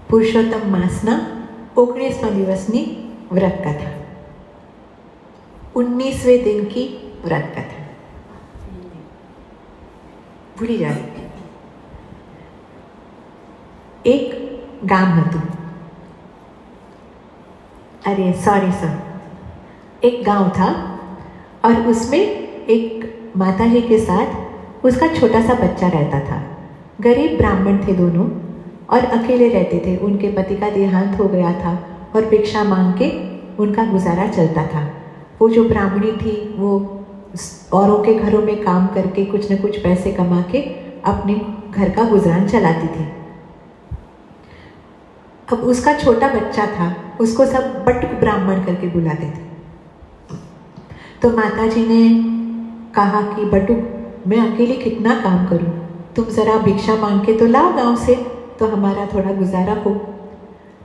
પુરુષોત્તમ માસના 19મા દિવસની વ્રત કથા, 19वें दिन की व्रत कथा। ભૂલી જાય। एक गांव હતું, अरे सॉरी सर, एक गांव था और उसमें एक माताजी के साथ उसका छोटा सा बच्चा रहता था। गरीब ब्राह्मण थे दोनों और अकेले रहते थे। उनके पति का देहांत हो गया था और भिक्षा मांग के उनका गुजारा चलता था। वो जो ब्राह्मणी थी वो औरों के घरों में काम करके कुछ न कुछ पैसे कमा के अपने घर का गुजरान चलाती थी। अब उसका छोटा बच्चा था, उसको सब बटुक ब्राह्मण करके बुलाते थे। तो माताजी ने कहा कि बटुक, मैं अकेले कितना काम करूं, तुम ज़रा भिक्षा मांग के तो लाओ गांव से, तो हमारा थोड़ा गुजारा हो।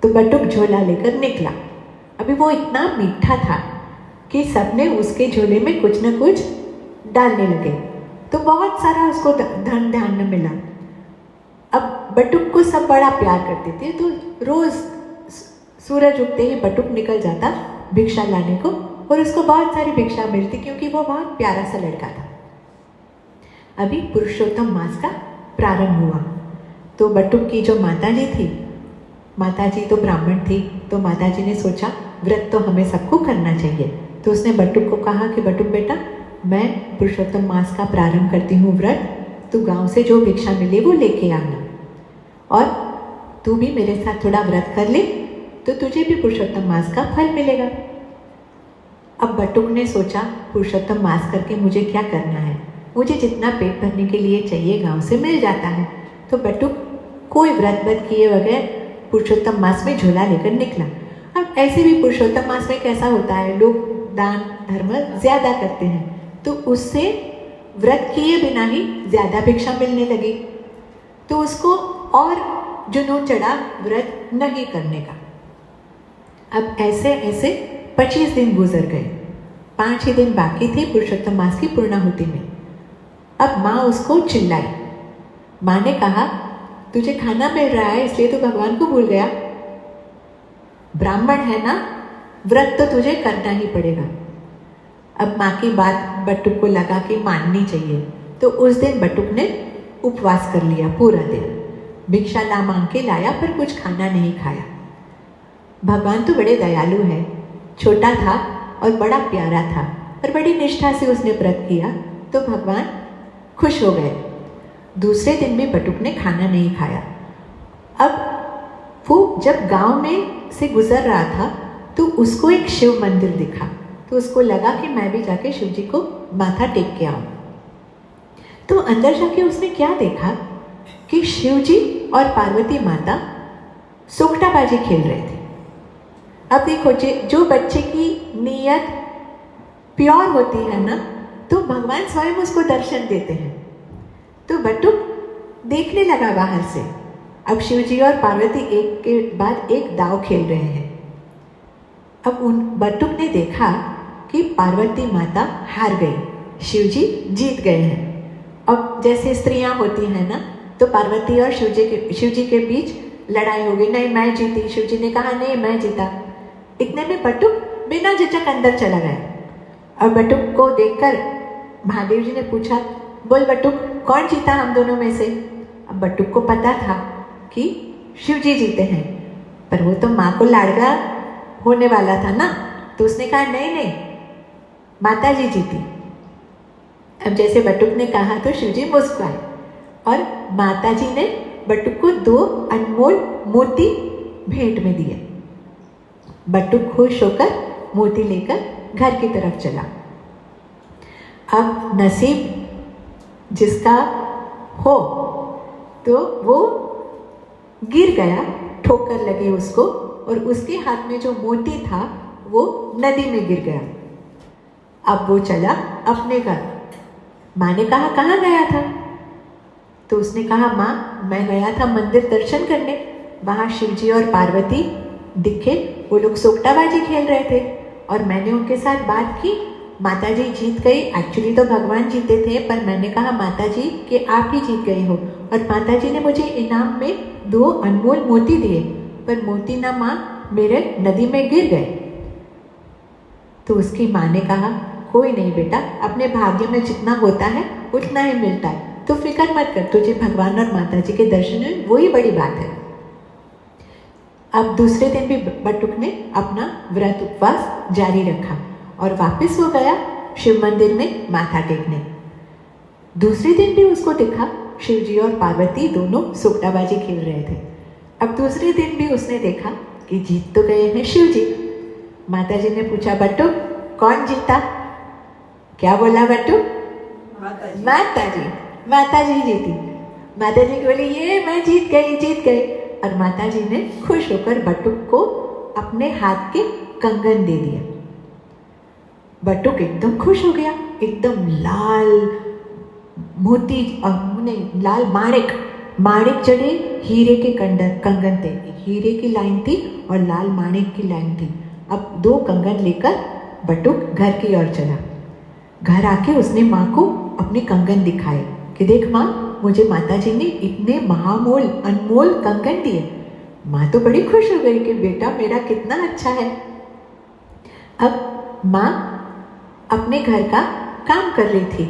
तो बटुक झोला लेकर निकला। अभी वो इतना मीठा था कि सबने उसके झोले में कुछ न कुछ डालने लगे, तो बहुत सारा उसको धन धान्य मिला। अब बटुक को सब बड़ा प्यार करते थे, तो रोज़ सूरज उगते ही बटुक निकल जाता भिक्षा लाने को और उसको बहुत सारी भिक्षा मिलती, क्योंकि वो बहुत प्यारा सा लड़का था। अभी पुरुषोत्तम मास का प्रारंभ हुआ, तो बटुक की जो माताजी थी, माताजी तो ब्राह्मण थी, तो माताजी ने सोचा व्रत तो हमें सबको करना चाहिए। तो उसने बटुक को कहा कि बटुक बेटा, मैं पुरुषोत्तम मास का प्रारंभ करती हूँ व्रत, तू गांव से जो भिक्षा मिले वो लेके आना और तू भी मेरे साथ थोड़ा व्रत कर ले, तो तुझे भी पुरुषोत्तम मास का फल मिलेगा। अब बटुक ने सोचा पुरुषोत्तम मास करके मुझे क्या करना है, मुझे जितना पेट भरने के लिए चाहिए गांव से मिल जाता है। तो बटुक कोई व्रत किए बगैर पुरुषोत्तम मास में झोला लेकर निकला। अब ऐसे भी पुरुषोत्तम मास में कैसा होता है, लोग दान धर्म ज़्यादा करते हैं, तो उससे व्रत किए बिना ही ज़्यादा भिक्षा मिलने लगी। तो उसको और जुनून चढ़ा व्रत नहीं करने का। अब ऐसे ऐसे 25 दिन गुजर गए। 5 ही दिन बाकी थे पुरुषोत्तम मास की पूर्णाहुति में। अब माँ उसको चिल्लाई। माँ ने कहा, तुझे खाना मिल रहा है इसलिए तो भगवान को भूल गया, ब्राह्मण है ना, व्रत तो तुझे करना ही पड़ेगा। अब माँ की बात बटुक को लगा कि माननी चाहिए, तो उस दिन बटुक ने उपवास कर लिया पूरा दिन। भिक्षा ला मांग के लाया पर कुछ खाना नहीं खाया। भगवान तो बड़े दयालु है, छोटा था और बड़ा प्यारा था और बड़ी निष्ठा से उसने व्रत किया, तो भगवान खुश हो गए। दूसरे दिन भी बटुक ने खाना नहीं खाया। अब वो जब गांव में से गुजर रहा था तो उसको एक शिव मंदिर दिखा, तो उसको लगा कि मैं भी जाके शिव जी को माथा टेक के आऊँ। तो अंदर जाके उसने क्या देखा कि शिव जी और पार्वती माता सोकटाबाजी खेल रहे थे। अब देखो, जो बच्चे की नीयत प्योर होती है ना, तो भगवान स्वयं उसको दर्शन देते हैं। तो बटुक देखने लगा बाहर से। अब शिव जी और पार्वती एक के बाद एक दाव खेल रहे हैं। अब बटुक ने देखा कि पार्वती माता हार गई, शिव जी जीत गए हैं। अब जैसे स्त्रियां होती हैं ना, तो पार्वती और शिव जी के बीच लड़ाई हो गई। नहीं मैं जीती, शिव जी ने कहा नहीं मैं जीता। इतने में बटुक बिना झिझक अंदर चला गया। और बटुक को देखकर महादेव जी ने पूछा, बोल बटुक, कौन जीता हम दोनों में से? अब बटुक को पता था कि शिव जी जीते हैं, पर वो तो माँ को लाड़का होने वाला था ना, तो उसने कहा नहीं नहीं, माता जी जीती। अब जैसे बटुक ने कहा तो शिव जी मुस्कुराए और माता जी ने बटुक को 2 अनमोल मोती भेंट में दिए। बटुक खुश होकर मोती लेकर घर की तरफ चला। अब नसीब जिसका हो तो वो गिर गया, ठोकर लगी उसको और उसके हाथ में जो मोती था वो नदी में गिर गया। अब वो चला अपने घर। माँ ने कहा कहाँ गया था? तो उसने कहा माँ मैं गया था मंदिर दर्शन करने, वहाँ शिव जी और पार्वती दिखे, वो लोग सोकटाबाजी खेल रहे थे और मैंने उनके साथ बात की। माता जी जीत गई, एक्चुअली तो भगवान जीते थे, पर मैंने कहा माता जी कि आप ही जीत गई हो और माता जी ने मुझे इनाम में 2 अनमोल मोती दिए पर मोती ना माँ मेरे नदी में गिर गए। तो उसकी माँ ने कहा, कोई नहीं बेटा, अपने भाग्य में जितना होता है उतना ही मिलता है, तो फिक्र मत कर, तुझे भगवान और माता जी के दर्शन हुए, वही बड़ी बात है। अब दूसरे दिन भी बटुक ने अपना व्रत उपवास जारी रखा और वापस हो गया शिव मंदिर में माथा टेकने। दूसरे दिन भी उसको दिखा शिव जी और पार्वती दोनों सुकटाबाजी खेल रहे थे। अब दूसरे दिन भी उसने देखा कि जीत तो गए हैं शिव जी। माता जी ने पूछा, बटुक कौन जीता? क्या बोला बटुक? माता जी जीती। माता जी बोली, ये मैं जीत गई। और माता जी ने खुश होकर बटुक को अपने हाथ के कंगन दे दिए। बटुक एकदम खुश हो गया, एकदम लाल मोती नहीं, लाल माणिक जड़े हीरे के कंगन थे, हीरे की लाइन थी और लाल माणिक की लाइन थी। अब 2 कंगन लेकर बटुक घर की ओर चला। घर आके उसने माँ को अपने कंगन दिखाए कि देख माँ, मुझे माता जी ने इतने महामोल अनमोल कंगन दिए। माँ तो बड़ी खुश हो गई कि बेटा मेरा कितना अच्छा है। अब माँ अपने घर का काम कर रही थी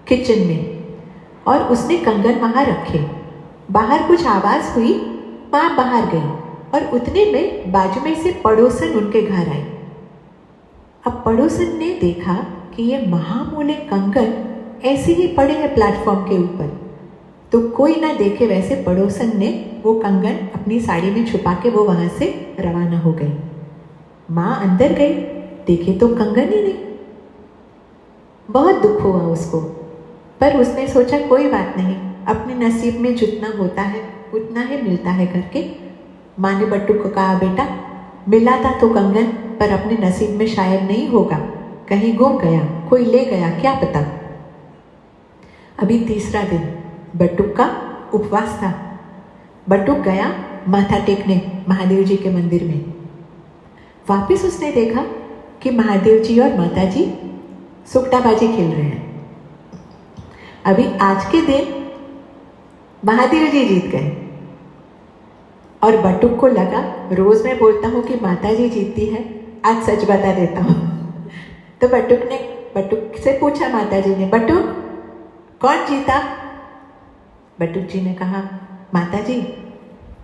किचन में और उसने कंगन वहाँ रखे। बाहर कुछ आवाज़ हुई, माँ बाहर गई और उतने में बाजू में से पड़ोसन उनके घर आई। अब पड़ोसन ने देखा कि ये महामूल्य कंगन ऐसे ही पड़े हैं प्लेटफॉर्म के ऊपर, तो कोई ना देखे वैसे पड़ोसन ने वो कंगन अपनी साड़ी में छुपा के वो वहाँ से रवाना हो गई। माँ अंदर गई, देखे तो कंगन ही नहीं। बहुत दुख हुआ उसको, पर उसने सोचा कोई बात नहीं, अपने नसीब में जितना होता है उतना ही मिलता है करके माँ ने बट्टू को कहा, बेटा मिला था तो कंगन, पर अपने नसीब में शायद नहीं होगा, कहीं गुम गया, कोई ले गया, क्या पता। अभी तीसरा दिन बटुक का उपवास था। बटुक गया माथा टेकने महादेव जी के मंदिर में। वापिस उसने देखा कि महादेव जी और माता जी सुकटाबाजी खेल रहे हैं। अभी आज के दिन महादेव जी जीत गए और बटुक को लगा, रोज मैं बोलता हूँ कि माता जी जीतती है, आज सच बता देता हूँ। तो बटुक से पूछा माता जी ने, बटुक कौन जीता? बटुक जी ने कहा, माता जी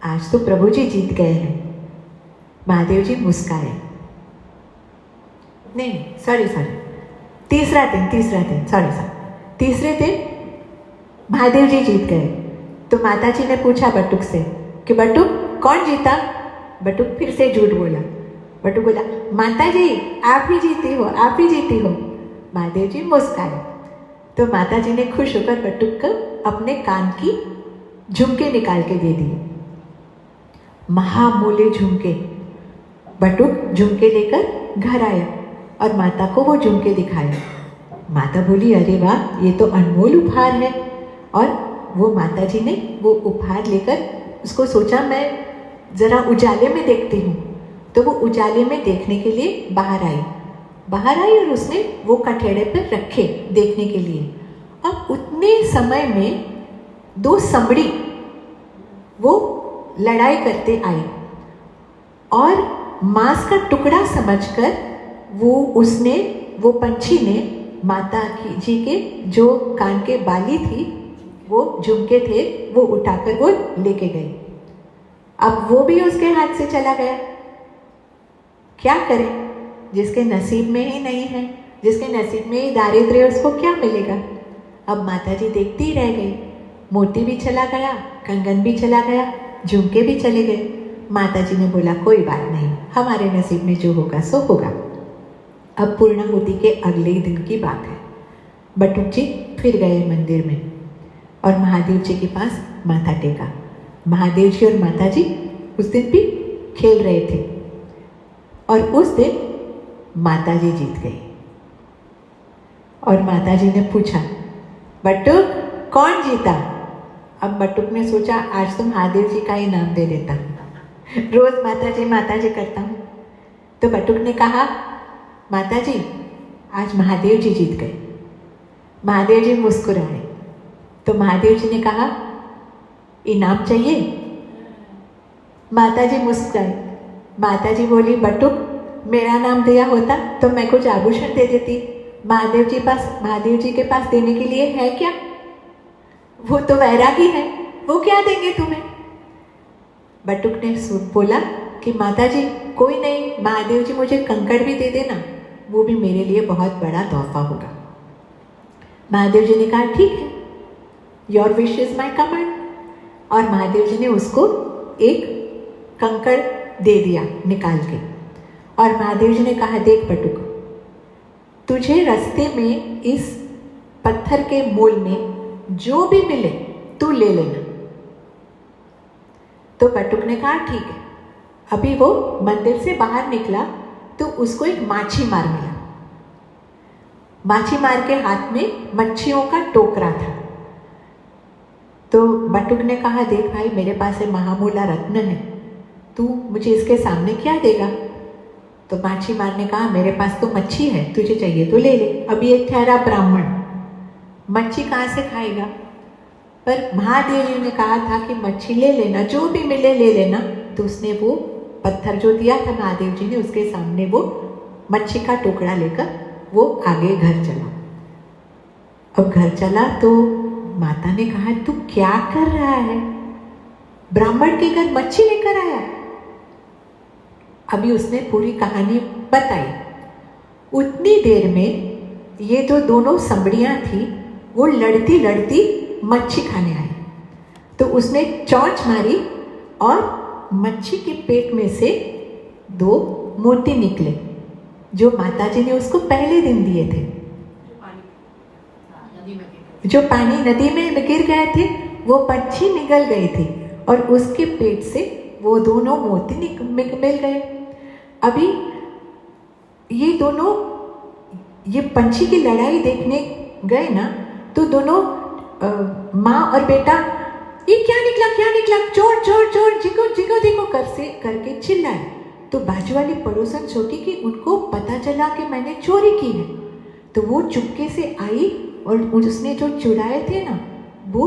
आज तो प्रभु जी जीत गए हैं। महादेव जी मुस्काए। नहीं सॉरी तीसरा दिन तीसरे दिन महादेव जी जीत गए। तो माता जी ने पूछा बटुक से कि बटुक कौन जीता? बटुक फिर से झूठ बोला। बटुक बोला, माता जी आप ही जीती हो। महादेव जी मुस्काए। तो माता जी ने खुश होकर बटुक को अपने कान की झुमके निकाल के दे दिए, महामूल्य झुमके। बटुक झुमके लेकर घर आया और माता को वो झुमके दिखाए। माता बोली, अरे वाह, ये तो अनमोल उपहार है। और वो माता जी ने वो उपहार लेकर उसको सोचा मैं ज़रा उजाले में देखती हूँ, तो वो उजाले में देखने के लिए बाहर आई और उसने वो कठेड़े पर रखे देखने के लिए। अब उतने समय में 2 समड़ी वो लड़ाई करते आई और मांस का टुकड़ा समझकर वो पंछी ने माता जी के जो कान के बाली थी, वो झुमके थे, वो उठाकर वो लेके गई। अब वो भी उसके हाथ से चला गया। क्या करे, जिसके नसीब में ही नहीं है, जिसके नसीब में ही दारिद्र्य है, उसको क्या मिलेगा। अब माता जी देखती ही रह गई। मोती भी चला गया, कंगन भी चला गया, झुमके भी चले गए। माता जी ने बोला, कोई बात नहीं, हमारे नसीब में जो होगा सो होगा। अब पूर्णाहुति के अगले दिन की बात है। बटुक जी फिर गए मंदिर में और महादेव जी के पास माथा टेका। महादेव जी और माता जी उस दिन भी खेल रहे थे और उस दिन माता जी जीत गई। और माता जी ने पूछा, बटुक कौन जीता? अब बटुक ने सोचा, आज तो महादेव जी का ही नाम दे देता, रोज माता जी करता हूँ। तो बटुक ने कहा, माता जी आज महादेव जी जीत गए। महादेव जी मुस्कुराए। तो महादेव जी ने कहा, इनाम चाहिए? माता जी मुस्कुराई। माता जी बोली, बटुक मेरा नाम दिया होता तो मैं कुछ आभूषण दे देती। महादेव जी के पास देने के लिए है क्या? वो तो वैरागी है, वो क्या देंगे तुम्हें? बटुक ने बोला कि माता जी कोई नहीं, महादेव जी मुझे कंकड़ भी दे देना, वो भी मेरे लिए बहुत बड़ा तोहफा होगा। महादेव जी ने कहा ठीक है, your wish is my command. और महादेव जी ने उसको एक कंकड़ दे दिया निकाल के। और महादेव जी ने कहा, देख बटुक, तुझे रास्ते में इस पत्थर के मोल में जो भी मिले तू ले लेना। तो बटुक ने कहा ठीक है। अभी वो मंदिर से बाहर निकला तो उसको एक माछी मार मिला। माछी मार के हाथ में मच्छियों का टोकरा था। तो बटुक ने कहा, देख भाई, मेरे पास ये महामूला रत्न है, तू मुझे इसके सामने क्या देगा? तो माछी मार ने कहा, मेरे पास तो मच्छी है, तुझे चाहिए तो ले ले। अभी एक ठहरा ब्राह्मण, मच्छी कहाँ से खाएगा? पर महादेव जी ने कहा था कि मच्छी ले लेना, जो भी मिले ले लेना। तो उसने वो पत्थर जो दिया था महादेव जी ने, उसके सामने वो मच्छी का टुकड़ा लेकर वो आगे घर चला। अब घर चला तो माता ने कहा, तू क्या कर रहा है? ब्राह्मण के घर मच्छी लेकर आया? अभी उसने पूरी कहानी बताई। उतनी देर में ये जो दोनों समड़ियाँ थी वो लड़ती लड़ती मच्छी खाने आई। तो उसने चोंच मारी और मच्छी के पेट में से 2 मोती निकले जो माताजी ने उसको पहले दिन दिए थे। जो पानी नदी में गिर गए थे वो मच्छी निकल गई थी और उसके पेट से वो दोनों मोती मिल गए। अभी ये दोनों ये पंछी की लड़ाई देखने गए ना, तो दोनों माँ और बेटा, ये क्या निकला, चोर चोर चोर, जिको जिको देखो करके चिल्लाए। तो बाजू वाली पड़ोसन छोटी की उनको पता चला कि मैंने चोरी की है। तो वो चुपके से आई और उसने जो चुराए थे ना वो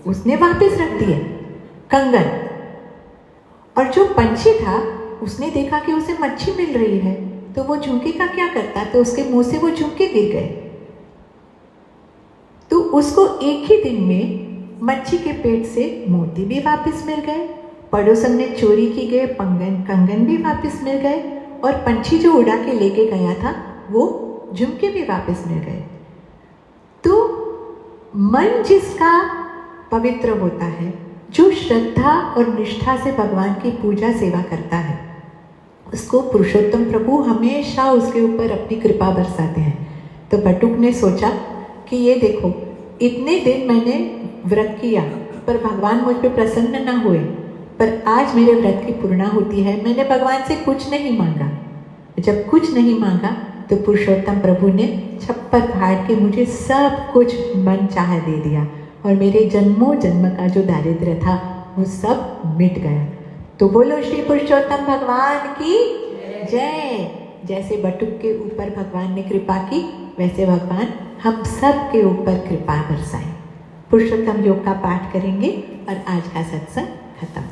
उसने वापस रख दिए कंगन। और जो पंछी था उसने देखा कि उसे मच्छी मिल रही है, तो वो झुमके का क्या करता, तो उसके मुंह से वो झुमके गिर गए। तो उसको एक ही दिन में मच्छी के पेट से मोती भी वापस मिल गए, पड़ोसन ने चोरी की गए कंगन भी वापस मिल गए, और पंछी जो उड़ा के लेके गया था वो झुमके भी वापस मिल गए। तो मन जिसका पवित्र होता है, जो श्रद्धा और निष्ठा से भगवान की पूजा सेवा करता है, उसको पुरुषोत्तम प्रभु हमेशा उसके ऊपर अपनी कृपा बरसाते हैं। तो बटुक ने सोचा कि ये देखो, इतने दिन मैंने व्रत किया पर भगवान मुझ पे प्रसन्न ना हुए, पर आज मेरे व्रत की पूर्णाहुति है, मैंने भगवान से कुछ नहीं मांगा। जब कुछ नहीं मांगा तो पुरुषोत्तम प्रभु ने छप्पर फाड़ के मुझे सब कुछ मन चाह दे दिया और मेरे जन्मों जन्म का जो दारिद्र्य था वो सब मिट गया। तो बोलो श्री पुरुषोत्तम भगवान की जय। जैसे बटुक के ऊपर भगवान ने कृपा की, वैसे भगवान हम सब के ऊपर कृपा बरसाएं। पुरुषोत्तम योग का पाठ करेंगे और आज का सत्संग खत्म।